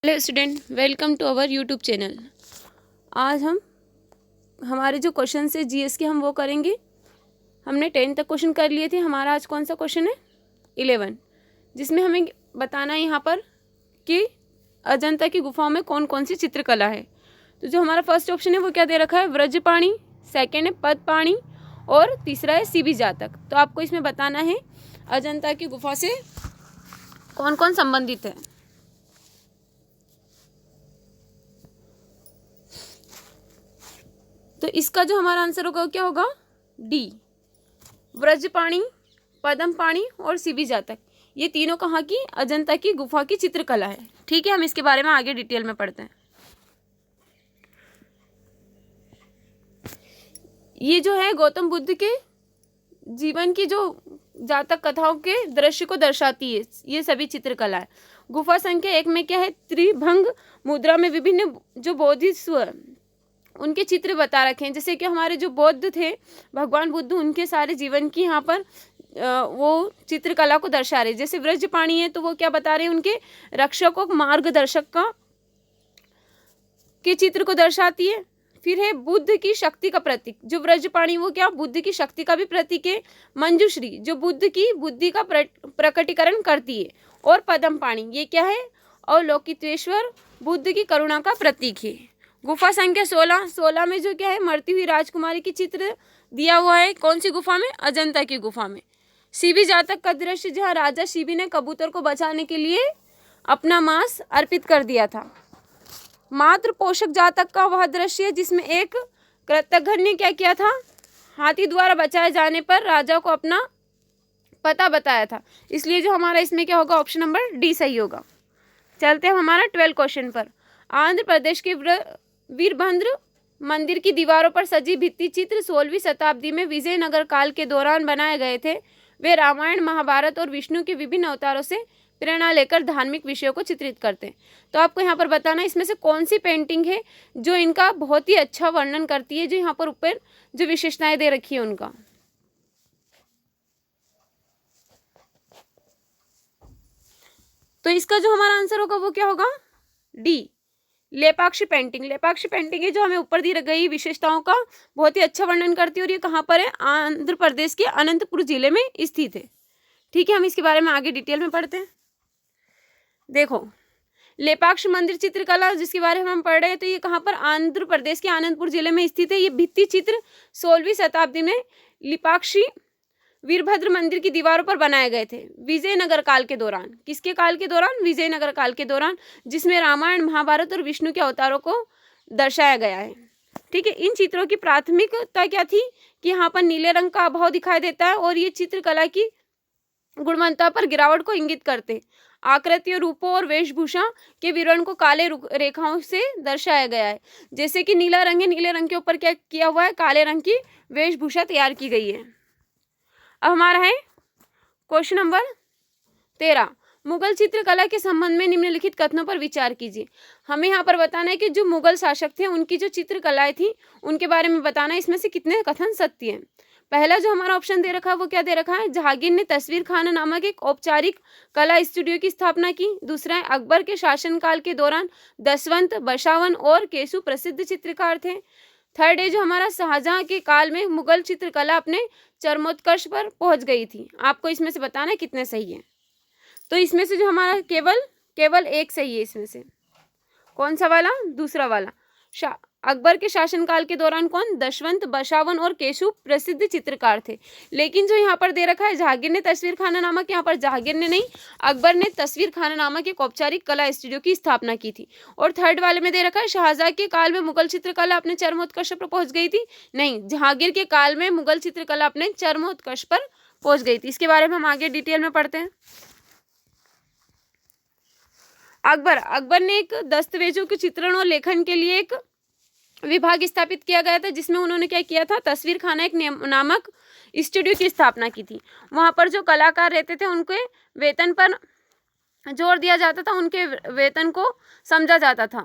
Hello student, welcome to our YouTube channel. आज हम हमारे जो क्वेश्चन है जीएस के हम वो करेंगे। हमने 10 तक क्वेश्चन कर लिए थे। हमारा आज कौन सा क्वेश्चन है? 11, जिसमें हमें बताना है यहाँ पर कि अजंता की गुफाओं में कौन कौन सी चित्रकला है। तो जो हमारा फर्स्ट ऑप्शन है वो क्या दे रखा है? व्रजपाणी, सेकेंड है पदपाणी और तीसरा है सीबी जातक। तो आपको इसमें बताना है अजंता की गुफा से कौन कौन संबंधित है। तो इसका जो हमारा आंसर होगा क्या होगा? डी, व्रजपाणी, पद्मपाणी और सीबी जातक। ये तीनों कहाँ की? अजंता की गुफा की चित्रकला है। ठीक है, हम इसके बारे में आगे डिटेल में पढ़ते हैं। ये जो है गौतम बुद्ध के जीवन की जो जातक कथाओं के दृश्य को दर्शाती है ये सभी चित्रकला है। गुफा संख्या 1 में क्या है? त्रिभंग मुद्रा में विभिन्न जो बोधिसत्व उनके चित्र बता रखे हैं। जैसे कि हमारे जो बौद्ध थे, भगवान बुद्ध, उनके सारे जीवन की यहाँ पर वो चित्रकला को दर्शा रहे। जैसे व्रजपाणी है तो वो क्या बता रहे हैं? उनके रक्षकों, मार्गदर्शक का के चित्र को दर्शाती है। फिर है बुद्ध की शक्ति का प्रतीक। जो व्रजपाणी वो क्या? बुद्ध की शक्ति का भी प्रतीक है। मंजूश्री जो बुद्ध की बुद्धि का प्रकटीकरण करती है। और पद्मपाणी ये क्या है? अवलोकितेश्वर बुद्ध की करुणा का प्रतीक है। गुफा संख्या 16 में जो क्या है? मरती हुई राजकुमारी की चित्र दिया हुआ है। कौन सी गुफा में? अजंता की गुफा में। सीबी जातक का दृश्य जहाँ राजा शिबी ने कबूतर को बचाने के लिए अपना मांस अर्पित कर दिया था। मात्र पोषक जातक का वह दृश्य जिसमें एक कृतघ्न ने क्या किया था? हाथी द्वारा बचाए जाने पर राजा को अपना पता बताया था। इसलिए जो हमारा इसमें क्या होगा? ऑप्शन नंबर डी सही होगा। चलते हैं हमारा 12 क्वेश्चन पर। आंध्र प्रदेश के वीरभद्र मंदिर की दीवारों पर सजी भित्ति चित्र 16वीं शताब्दी में विजयनगर काल के दौरान बनाए गए थे। वे रामायण, महाभारत और विष्णु के विभिन्न अवतारों से प्रेरणा लेकर धार्मिक विषयों को चित्रित करते हैं। तो आपको यहाँ पर बताना इसमें से कौन सी पेंटिंग है जो इनका बहुत ही अच्छा वर्णन करती है, जो यहाँ पर ऊपर जो विशेषताएं दे रखी है उनका। तो इसका जो हमारा आंसर होगा वो क्या होगा? D, Lepakshi painting. Lepakshi painting है जो हमें ऊपर दी गई विशेषताओं का बहुत ही अच्छा वर्णन करती है। और ये कहाँ पर है? आंध्र प्रदेश के अनंतपुर जिले में स्थित है। ठीक है, हम इसके बारे में आगे डिटेल में पढ़ते हैं। देखो, लेपाक्ष मंदिर चित्रकला जिसके बारे में हम पढ़ रहे हैं, तो ये कहाँ पर? आंध्र प्रदेश के आनंदपुर जिले में स्थित है। ये भित्ति चित्र 16वीं शताब्दी में लेपाक्षी वीरभद्र मंदिर की दीवारों पर बनाए गए थे विजयनगर काल के दौरान। किसके काल के दौरान? विजयनगर काल के दौरान, जिसमें रामायण, महाभारत और विष्णु के अवतारों को दर्शाया गया है। ठीक है, इन चित्रों की प्राथमिकता क्या थी कि यहाँ पर नीले रंग का अभाव दिखाई देता है और ये चित्रकला की गुणवत्ता पर गिरावट को इंगित करते। आकृतियों, रूपों और वेशभूषा के विवरण को काले रेखाओं से दर्शाया गया है। जैसे कि नीला रंग है, नीले रंग के ऊपर क्या किया हुआ है? काले रंग की वेशभूषा तैयार की गई है। अब हमारा है क्वेश्चन नंबर 13। मुगल चित्रकला के संबंध में निम्नलिखित कथनों पर विचार कीजिए। हमें यहाँ पर बताना है कि जो मुगल शासक थे उनकी जो चित्रकलाएं थी उनके बारे में बताना है, इसमें से कितने कथन सत्य हैं। पहला जो हमारा ऑप्शन दे रखा है वो क्या दे रखा है? जहांगीर ने तस्वीर खाना नामक एक औपचारिक कला स्टूडियो की स्थापना की। दूसरा है अकबर के शासनकाल के दौरान दशवंत, बशावन और केसु प्रसिद्ध चित्रकार थे। थर्ड है जो हमारा शाहजहां के काल में मुगल चित्रकला अपने चरमोत्कर्ष पर पहुंच गई थी। आपको इसमें से बताना है कितने सही है। तो इसमें से जो हमारा केवल एक सही है। इसमें से कौन सा वाला? दूसरा वाला। अकबर के शासनकाल के दौरान कौन? दशवंत, बशावन और केशु प्रसिद्ध चित्रकार थे। लेकिन जो यहाँ पर दे रखा है जहांगीर ने तस्वीर खाना नामक, यहाँ पर जहांगीर ने नहीं, अकबर ने तस्वीर खाना नामक एक औपचारिक कला स्टूडियो की स्थापना की थी। और थर्ड वाले में दे रखा है शाहजहां के काल में मुगल चित्रकला अपने चरमोत्कर्ष पर पहुंच गई थी। नहीं, जहांगीर के काल में मुगल चित्रकला अपने चरमोत्कर्ष पर पहुंच गई थी। इसके बारे में हम आगे डिटेल में पढ़ते हैं। अकबर ने एक दस्तावेजों के चित्रण और लेखन के लिए एक विभाग स्थापित किया गया था, जिसमें उन्होंने क्या किया था? तस्वीर खाना एक नामक स्टूडियो की स्थापना की थी। वहां पर जो कलाकार रहते थे उनके वेतन पर जोर दिया जाता था, उनके वेतन को समझा जाता था।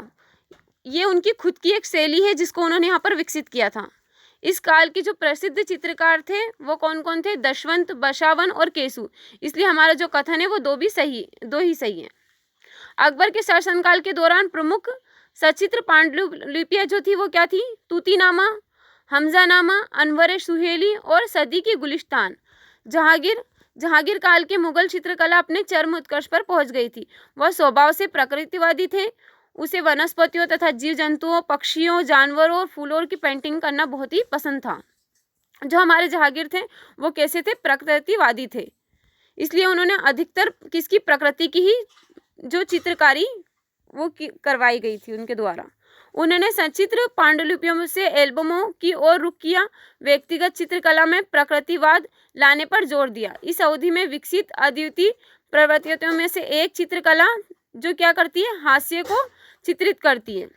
ये उनकी खुद की एक शैली है जिसको उन्होंने यहाँ पर विकसित किया था। इस काल के जो प्रसिद्ध चित्रकार थे वो कौन कौन थे? दशवंत, बशावन और केसु। इसलिए हमारा जो कथन है वो दो ही सही है। अकबर के शासनकाल के दौरान प्रमुख सचित्र पांडुलिपियां जो थी वो क्या थी? तूतीनामा, हमजानामा, अनवर सुहेली और सदी की गुलिस्तान। जहांगीर काल के मुगल चित्रकला अपने चरम उत्कर्ष पर पहुंच गई थी। वह स्वभाव से प्रकृतिवादी थे। उसे वनस्पतियों तथा जीव जंतुओं, पक्षियों, जानवरों और फूलों की पेंटिंग करना बहुत ही पसंद था। जो हमारे जहांगीर थे वो कैसे थे? प्रकृतिवादी थे। इसलिए उन्होंने अधिकतर किसकी? प्रकृति की ही जो चित्रकारी वो करवाई गई थी उनके द्वारा। उन्होंने सचित्र पांडुलिपियों से एल्बमों की ओर रुख किया। व्यक्तिगत चित्रकला में प्रकृतिवाद लाने पर जोर दिया। इस अवधि में विकसित अद्वितीय प्रवृत्तियों में से एक चित्रकला जो क्या करती है? हास्य को चित्रित करती है।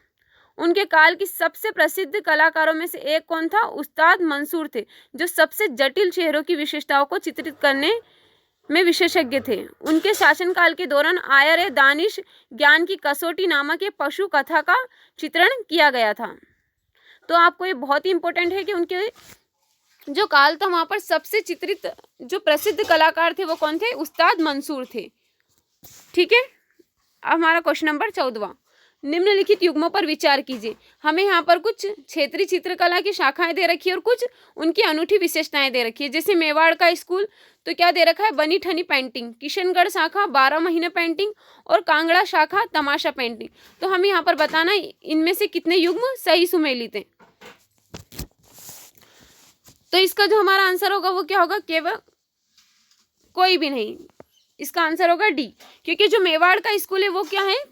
उनके काल की सबसे प्रसिद्ध कलाकारों में से एक कौन था? उस्ताद मंसूर थे, जो सबसे जटिल चेहरों की विशेषताओं को चित्रित करने में विशेषज्ञ थे। उनके शासनकाल के दौरान आयर दानिश ज्ञान की कसौटी नामक एक पशु कथा का चित्रण किया गया था। तो आपको ये बहुत ही इंपॉर्टेंट है कि उनके जो काल था वहां पर सबसे चित्रित जो प्रसिद्ध कलाकार थे वो कौन थे? उस्ताद मंसूर थे। ठीक है, अब हमारा क्वेश्चन नंबर 14, निम्नलिखित युग्मों पर विचार कीजिए। हमें यहाँ पर कुछ क्षेत्रीय चित्रकला की शाखाएं दे रखी है और कुछ उनकी अनूठी विशेषताएं दे रखी है। जैसे मेवाड़ का स्कूल तो क्या दे रखा है? बनी ठनी पेंटिंग। किशनगढ़ शाखा 12 महीने पेंटिंग और कांगड़ा शाखा तमाशा पेंटिंग। तो हमें यहाँ पर बताना इनमें से कितने युग्म सही सुमेलित हैं। तो इसका जो हमारा आंसर होगा वो क्या होगा? केवल कोई भी नहीं, इसका आंसर होगा डी, क्योंकि जो मेवाड़ का स्कूल है वो क्या है?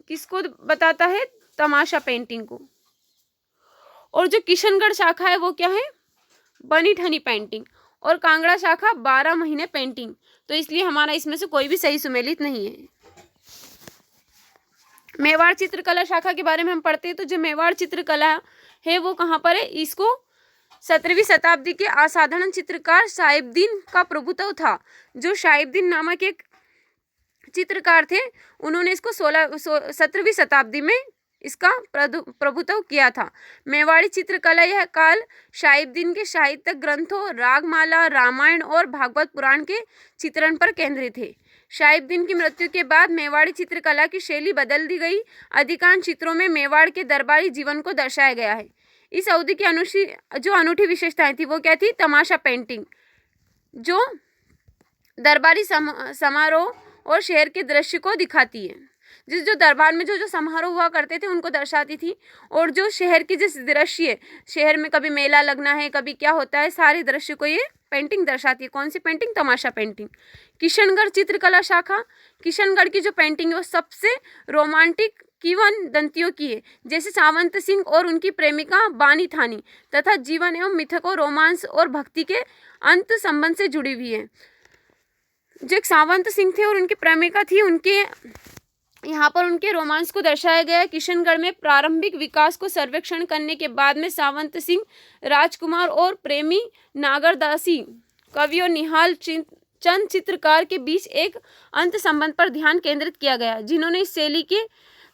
किसको बताता है? तमाशा पेंटिंग को। और जो किशनगढ़ शाखा है वो क्या है? बनी ठनी पेंटिंग। और कांगड़ा शाखा 12 महीने पेंटिंग। तो इसलिए हमारा इसमें से कोई भी सही सुमेलित नहीं है। मेवाड़ चित्रकला शाखा के बारे में हम पढ़ते हैं तो जो मेवाड़ चित्रकला है वो कहाँ पर है? इसको 17वीं शताब्दी के असाधारण चित्रकार साहिबदीन का प्रभुत्व था। जो साहिबदीन नामक एक चित्रकार थे उन्होंने इसको 17वीं शताब्दी में इसका प्रभुत्व किया था। मेवाड़ी चित्रकला यह काल साहिबदीन के साहित्यिक ग्रंथों रागमाला, रामायण और भागवत पुराण के चित्रण पर केंद्रित है। साहिबदीन की मृत्यु के बाद मेवाड़ी चित्रकला की शैली बदल दी गई। अधिकांश चित्रों में मेवाड़ के दरबारी जीवन को दर्शाया गया है। इस अवधि की अनूठी विशेषताएं थी वो क्या थी? तमाशा पेंटिंग, जो दरबारी समारोह और शहर के दृश्य को दिखाती है। जो दरबार में जो समारोह हुआ करते थे उनको दर्शाती थी। और जो शहर की जिस दृश्य, शहर में कभी मेला लगना है, कभी क्या होता है, सारे दृश्य को ये पेंटिंग दर्शाती है। कौन सी पेंटिंग? तमाशा पेंटिंग। किशनगढ़ चित्रकला शाखा, किशनगढ़ की जो पेंटिंग है वो सबसे रोमांटिक किंवदंतियों की है, जैसे सावंत सिंह और उनकी प्रेमिका बानी थानी, तथा जीवन एवं मिथकों, रोमांस और भक्ति के अंत संबंध से जुड़ी हुई है। जो एक सावंत सिंह थे और उनकी प्रेमिका थी, उनके यहाँ पर उनके रोमांस को दर्शाया गया है। किशनगढ़ में प्रारंभिक विकास को सर्वेक्षण करने के बाद में सावंत सिंह राजकुमार और प्रेमी नागरदासी कवि और निहाल चंद चित्रकार के बीच एक अंत संबंध पर ध्यान केंद्रित किया गया, जिन्होंने इस शैली के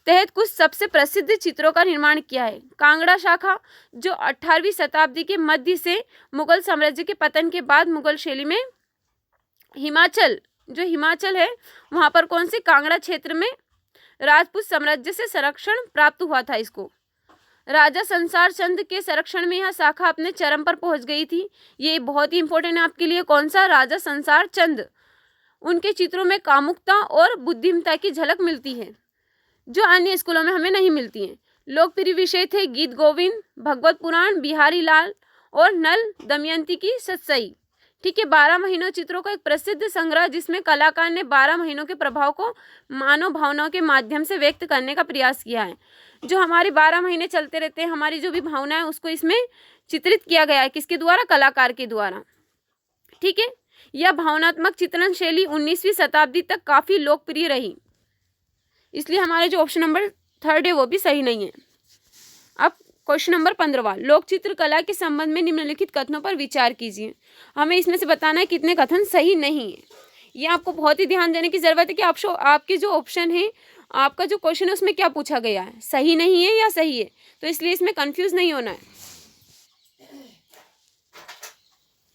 तहत कुछ सबसे प्रसिद्ध चित्रों का निर्माण किया है। कांगड़ा शाखा जो 18वीं शताब्दी के मध्य से मुगल साम्राज्य के पतन के बाद मुगल शैली में हिमाचल है वहां पर कौन से? कांगड़ा क्षेत्र में राजपूत साम्राज्य से संरक्षण प्राप्त हुआ था। इसको राजा संसार चंद के संरक्षण में यह शाखा अपने चरम पर पहुंच गई थी। ये बहुत ही इंपॉर्टेंट है आपके लिए। कौन सा? राजा संसार चंद। उनके चित्रों में कामुकता और बुद्धिमत्ता की झलक मिलती है, जो अन्य स्कूलों में हमें नहीं मिलती है। लोकप्रिय विषय थे गीत गोविंद, भगवत पुराण, बिहारी लाल और नल दमयंती की सतसई। ठीक है, 12 महीनों चित्रों का एक प्रसिद्ध संग्रह, जिसमें कलाकार ने 12 महीनों के प्रभाव को मानव भावनाओं के माध्यम से व्यक्त करने का प्रयास किया है। जो हमारे 12 महीने चलते रहते हैं, हमारी जो भी भावना है उसको इसमें चित्रित किया गया है। किसके द्वारा? कलाकार के द्वारा। ठीक है, यह भावनात्मक चित्रण शैली 19वीं शताब्दी तक काफी लोकप्रिय रही। इसलिए हमारे जो ऑप्शन नंबर 3 है वो भी सही नहीं है। अब क्वेश्चन नंबर 15, लोक चित्रकला के संबंध में निम्नलिखित कथनों पर विचार कीजिए। हमें इसमें से बताना है कितने कथन सही नहीं है। ये आपको बहुत ही ध्यान देने की जरूरत है कि आपके जो ऑप्शन है, आपका जो क्वेश्चन है उसमें क्या पूछा गया है, सही नहीं है या सही है। तो इसलिए इसमें कंफ्यूज नहीं होना है।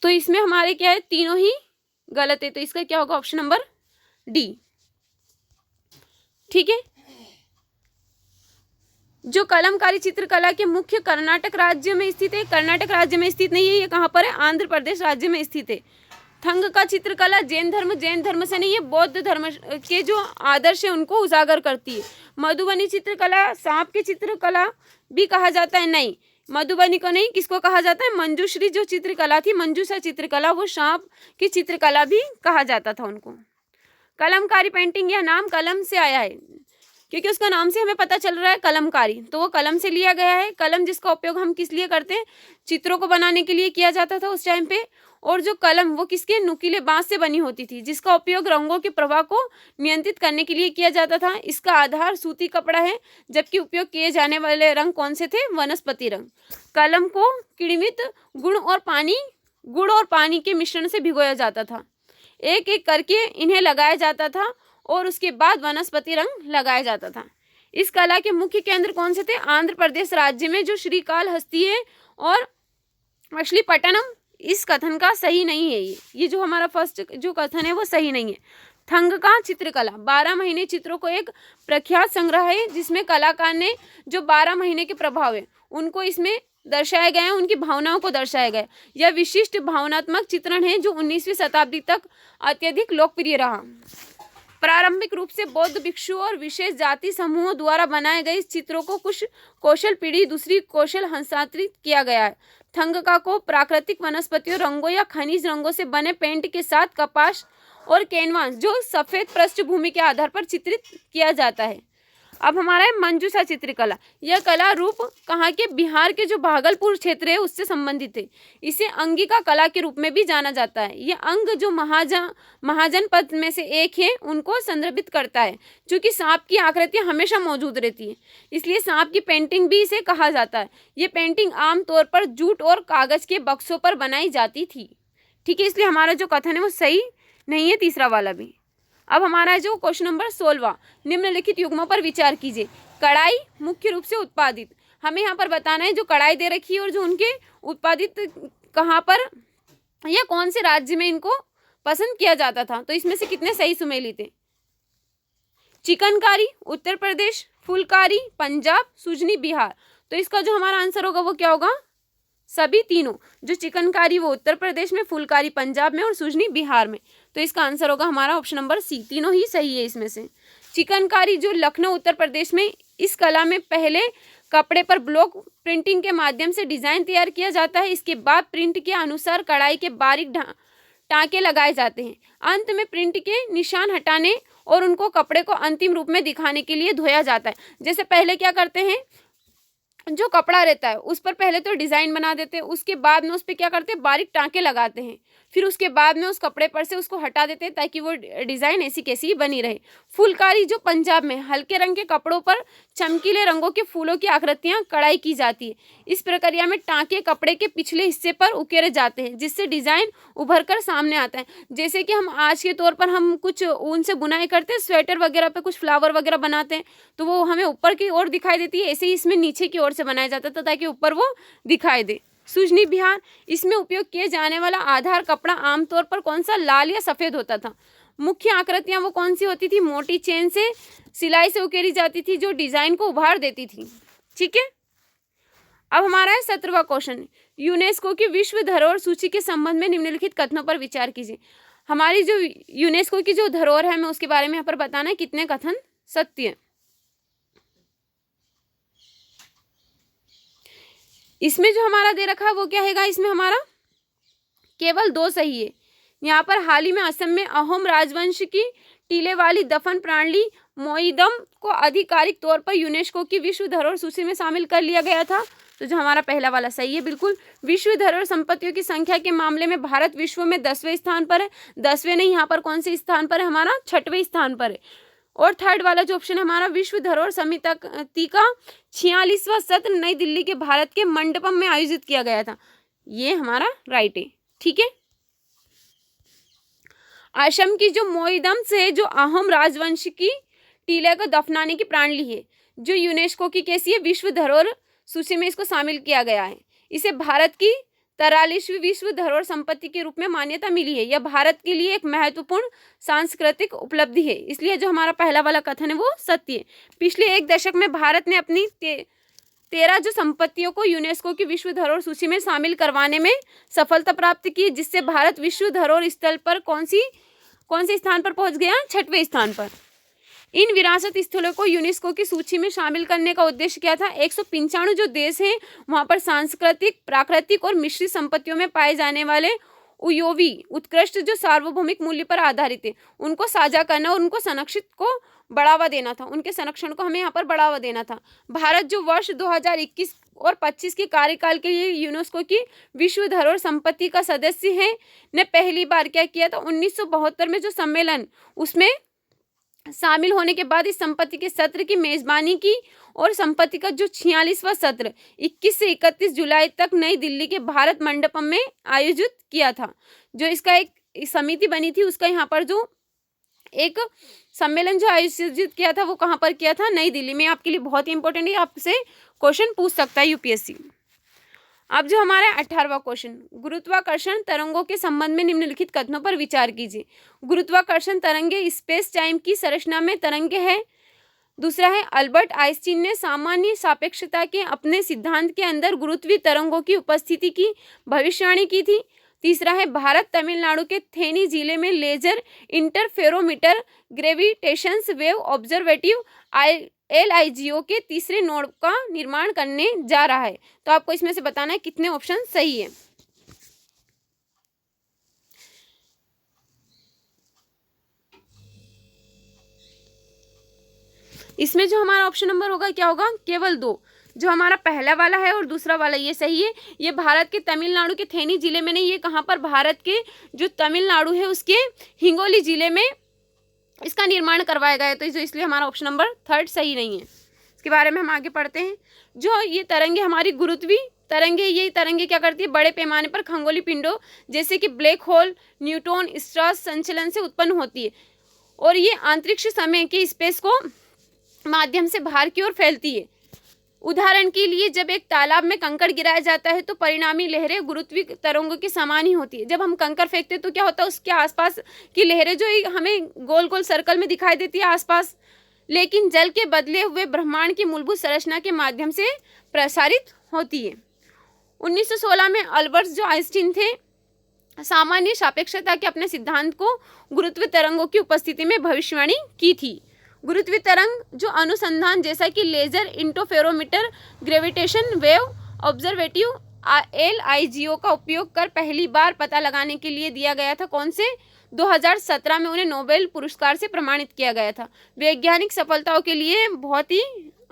तो इसमें हमारे क्या है? तीनों ही गलत है। तो इसका क्या होगा? Option number D. ठीक है, जो कलमकारी चित्रकला के मुख्य कर्नाटक राज्य में स्थित है, कर्नाटक राज्य में स्थित नहीं है, ये कहाँ पर है, आंध्र प्रदेश राज्य में स्थित है। थंग का चित्रकला जैन धर्म से नहीं है, बौद्ध धर्म के जो आदर्श है उनको उजागर करती है। मधुबनी चित्रकला सांप की चित्रकला भी कहा जाता है, नहीं, मधुबनी को नहीं, किसको कहा जाता है, मंजूश्री जो चित्रकला थी, मंजूषा चित्रकला, वो सांप की चित्रकला भी कहा जाता था उनको। कलमकारी पेंटिंग, यह नाम कलम से आया है, क्योंकि उसका नाम से हमें पता चल रहा है कलमकारी, तो वो कलम से लिया गया है। कलम जिसका उपयोग हम किस लिए करते हैं, चित्रों को बनाने के लिए किया जाता था उस टाइम पे। और जो कलम वो किसके, नुकीले बांस से बनी होती थी, जिसका उपयोग रंगों के प्रवाह को नियंत्रित करने के लिए किया जाता था। इसका आधार सूती कपड़ा है, जबकि उपयोग किए जाने वाले रंग कौन से थे, वनस्पति रंग। कलम को किण्वित गुड़ और पानी के मिश्रण से भिगोया जाता था, एक एक करके इन्हें लगाया जाता था और उसके बाद वनस्पति रंग लगाया जाता था। इस कला के मुख्य केंद्र कौन से थे, आंध्र प्रदेश राज्य में जो श्रीकालहस्ती है और मछलीपट्टनम। इस कथन का सही नहीं है, ये जो हमारा फर्स्ट जो कथन है वो सही नहीं है। थंग का चित्रकला 12 महीने चित्रों को एक प्रख्यात संग्रह है, जिसमें कलाकार ने जो 12 महीने के प्रभाव है उनको इसमें दर्शाए गए हैं, उनकी भावनाओं को दर्शाया गया। यह विशिष्ट भावनात्मक चित्रण है जो 19वीं शताब्दी तक अत्यधिक लोकप्रिय रहा। प्रारंभिक रूप से बौद्ध भिक्षुओं और विशेष जाति समूहों द्वारा बनाए गए इस चित्रों को कुछ कौशल पीढ़ी दूसरी कौशल हस्तांतरित किया गया है। थंगका को प्राकृतिक वनस्पतियों, रंगों या खनिज रंगों से बने पेंट के साथ कपास और कैनवास जो सफेद पृष्ठभूमि के आधार पर चित्रित किया जाता है। अब हमारा है मंजूषा चित्रकला। यह कला रूप कहाँ के, बिहार के जो भागलपुर क्षेत्र है उससे संबंधित है। इसे अंगिका कला के रूप में भी जाना जाता है। यह अंग जो महाजनपद में से एक है उनको संदर्भित करता है। चूंकि सांप की आकृतियां हमेशा मौजूद रहती है, इसलिए सांप की पेंटिंग भी इसे कहा जाता है। ये पेंटिंग आमतौर पर जूट और कागज के बक्सों पर बनाई जाती थी। ठीक है, इसलिए हमारा जो कथन है वो सही नहीं है, तीसरा वाला भी। अब हमारा जो क्वेश्चन नंबर 16, निम्नलिखित युग्मों पर विचार कीजिए। कढ़ाई मुख्य रूप से उत्पादित, हमें यहाँ पर बताना है जो कढ़ाई दे रखी है और जो उनके उत्पादित कहाँ पर या कौन से राज्य में इनको पसंद किया जाता था। तो इसमें से कितने सही सुमेलित थे। चिकनकारी उत्तर प्रदेश, फुलकारी पंजाब, सुजनी बिहार। तो इसका जो हमारा आंसर होगा वो क्या होगा, सभी तीनों। जो चिकनकारी वो उत्तर प्रदेश में, फुलकारी पंजाब में और सुजनी बिहार में। तो इसका आंसर होगा हमारा ऑप्शन नंबर सी, तीनों ही सही है इसमें से। चिकनकारी जो लखनऊ उत्तर प्रदेश में, इस कला में पहले कपड़े पर ब्लॉक प्रिंटिंग के माध्यम से डिजाइन तैयार किया जाता है। इसके बाद प्रिंट के अनुसार कढ़ाई के बारीक टाँके लगाए जाते हैं। अंत में प्रिंट के निशान हटाने और उनको कपड़े को अंतिम रूप में दिखाने के लिए धोया जाता है। जैसे पहले क्या करते हैं, जो कपड़ा रहता है उस पर पहले तो डिज़ाइन बना देते हैं, उसके बाद में उस पर क्या करते हैं, बारीक टाँके लगाते हैं, फिर उसके बाद में उस कपड़े पर से उसको हटा देते हैं ताकि वो डिज़ाइन ऐसी कैसी बनी रहे। फुलकारी जो पंजाब में हल्के रंग के कपड़ों पर चमकीले रंगों के फूलों की आकृतियाँ कढ़ाई की जाती है। इस प्रक्रिया में टाँके कपड़े के पिछले हिस्से पर उकेरे जाते हैं, जिससे डिज़ाइन उभर कर सामने आता है। जैसे कि हम आज के तौर पर हम कुछ ऊन से बुनाई करते हैं, स्वेटर वगैरह पे कुछ फ्लावर वगैरह बनाते हैं, तो वो हमें ऊपर की ओर दिखाई देती है। ऐसे ही इसमें नीचे की ओर से बनाया जाता था ताकि ऊपर वो दिखाई दे। सुजनी बिहार, इसमें उपयोग किए जाने वाला आधार कपड़ा आमतौर पर कौन सा, लाल या सफ़ेद होता था। मुख्य आकृतियाँ वो कौन सी होती थी, मोटी चेन से सिलाई से उकेरी जाती थी जो डिज़ाइन को उभार देती थी। ठीक है, अब हमारा है 17वां क्वेश्चन, यूनेस्को की विश्व धरोहर सूची के संबंध में निम्नलिखित कथनों पर विचार कीजिए। हमारी जो यूनेस्को की जो धरोहर है हमें उसके बारे में यहाँ पर बताना है कितने कथन सत्य है। इसमें जो हमारा दे रखा है वो क्या है, इसमें हमारा केवल 2 सही है। यहाँ पर हाल ही में असम में अहोम राजवंश की टीले वाली दफन प्रणाली मोइदम को आधिकारिक तौर पर यूनेस्को की विश्व धरोहर सूची में शामिल कर लिया गया था। तो जो हमारा पहला वाला सही है बिल्कुल। विश्व धरोहर संपत्तियों की संख्या के मामले में भारत विश्व में 10वें स्थान पर है। 10वें नहीं, यहाँ पर कौन से स्थान पर है, हमारा 6वें स्थान पर है। और थर्ड वाला जो ऑप्शन है हमारा, विश्व धरोहर समिति का 46वां सत्र नई दिल्ली के भारत के मंडपम में आयोजित किया गया था, ये हमारा राइट है। ठीक है, असम की जो मोइदम से जो अहोम राजवंश की टीले को दफनाने की प्रणाली है जो यूनेस्को की कैसी है, विश्व धरोहर सूची में इसको शामिल किया गया है। इसे भारत की 43वीं विश्व धरोहर संपत्ति के रूप में मान्यता मिली है। यह भारत के लिए एक महत्वपूर्ण सांस्कृतिक उपलब्धि है। इसलिए जो हमारा पहला वाला कथन है वो सत्य है। पिछले एक दशक में भारत ने अपनी 13 जो संपत्तियों को यूनेस्को की विश्व धरोहर सूची में शामिल करवाने में सफलता प्राप्त की, जिससे भारत विश्व धरोहर स्थल पर कौन से स्थान पर पहुंच गया? 6वें स्थान पर। इन विरासत स्थलों को यूनेस्को की सूची में शामिल करने का उद्देश्य क्या था? 195 जो देश हैं वहां पर सांस्कृतिक, प्राकृतिक और मिश्रित संपत्तियों में पाए जाने वाले उयोवी उत्कृष्ट जो सार्वभौमिक मूल्य पर आधारित है उनको साझा करना और उनको संरक्षित को बढ़ावा देना था। उनके संरक्षण को हमें यहाँ पर बढ़ावा देना था। भारत जो वर्ष 2021 और 25 के कार्यकाल के लिए यूनेस्को की विश्व धरोहर संपत्ति का सदस्य है, ने पहली बार क्या किया था? 1972 में जो सम्मेलन उसमें शामिल होने के बाद इस संपत्ति के सत्र की मेजबानी की और संपत्ति का जो 46वां सत्र 21 से 31 जुलाई तक नई दिल्ली के भारत मंडपम में आयोजित किया था। जो इसका एक समिति बनी थी उसका यहाँ पर जो एक सम्मेलन जो आयोजित किया था वो कहाँ पर किया था? नई दिल्ली में। आपके लिए बहुत ही इंपॉर्टेंट है, आपसे क्वेश्चन पूछ सकता है यूपीएससी। अब जो हमारा 18वां क्वेश्चन, गुरुत्वाकर्षण तरंगों के संबंध में निम्नलिखित कथनों पर विचार कीजिए। गुरुत्वाकर्षण तरंगे स्पेस टाइम की संरचना में तरंगे हैं। दूसरा है, अल्बर्ट आइंस्टीन ने सामान्य सापेक्षता के अपने सिद्धांत के अंदर गुरुत्वीय तरंगों की उपस्थिति की भविष्यवाणी की थी। तीसरा है, भारत तमिलनाडु के थेनी जिले में laser interferometer ग्रेविटेशंस wave observative LIGO के तीसरे नोड का निर्माण करने जा रहा है। तो आपको इसमें से बताना है कितने ऑप्शन सही है। इसमें जो हमारा ऑप्शन नंबर होगा क्या होगा? केवल 2। जो हमारा पहला वाला है और दूसरा वाला ये सही है। ये भारत के तमिलनाडु के थेनी जिले में नहीं, ये कहाँ पर? भारत के जो तमिलनाडु है उसके हिंगोली जिले में इसका निर्माण करवाया गया। तो जो इसलिए हमारा ऑप्शन नंबर 3 सही नहीं है। इसके बारे में हम आगे पढ़ते हैं। जो ये तरंगे हमारी गुरुत्वीय तरंगे, ये तरंगे क्या करती है? बड़े पैमाने पर खगोलीय पिंडों जैसे कि ब्लैक होल, न्यूट्रॉन स्टार्स संचलन से उत्पन्न होती है और ये अंतरिक्ष समय के स्पेस को माध्यम से बाहर की ओर फैलती है। उदाहरण के लिए जब एक तालाब में कंकड़ गिराया जाता है तो परिणामी लहरें गुरुत्वीय तरंगों के समान ही होती है। जब हम कंकड़ फेंकते हैं तो क्या होता है? उसके आसपास की लहरें जो हमें गोल गोल सर्कल में दिखाई देती है आसपास, लेकिन जल के बदले हुए ब्रह्मांड की मूलभूत संरचना के माध्यम से प्रसारित होती है। 1916 में अल्बर्ट जो आइंस्टीन थे सामान्य सापेक्षता के अपने सिद्धांत को गुरुत्वीय तरंगों की उपस्थिति में भविष्यवाणी की थी। गुरुत्वीय तरंग जो अनुसंधान जैसा कि laser interferometer gravitation wave observative LIGO का उपयोग कर पहली बार पता लगाने के लिए दिया गया था। कौन से? 2017 में उन्हें नोबेल पुरस्कार से प्रमाणित किया गया था। वैज्ञानिक सफलताओं के लिए बहुत ही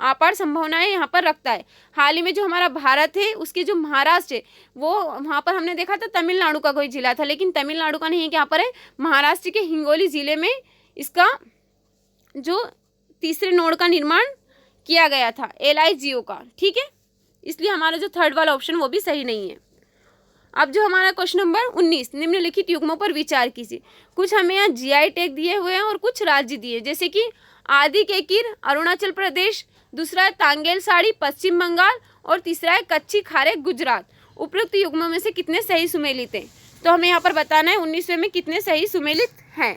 अपार संभावनाएं यहाँ पर रखता है। हाल ही में जो हमारा भारत है उसके जो महाराष्ट्र है वो वहाँ पर हमने देखा था तमिलनाडु का कोई जिला था, लेकिन तमिलनाडु का नहीं है, यहाँ पर है महाराष्ट्र के हिंगोली जिले में इसका जो तीसरे नोड का निर्माण किया गया था LIGO का। ठीक है, इसलिए हमारा जो 3rd वाला ऑप्शन वो भी सही नहीं है। अब जो हमारा क्वेश्चन नंबर 19, निम्नलिखित युग्मों पर विचार कीजिए। कुछ हमें यहाँ GI टैग दिए हुए हैं और कुछ राज्य दिए, जैसे कि आदि केकिर अरुणाचल प्रदेश, दूसरा है तांगेल साड़ी पश्चिम बंगाल और तीसरा है कच्ची खारे गुजरात। उपरोक्त युग्मों में से कितने सही सुमेलित हैं? तो हमें यहाँ पर बताना है 19वें में कितने सही सुमेलित हैं।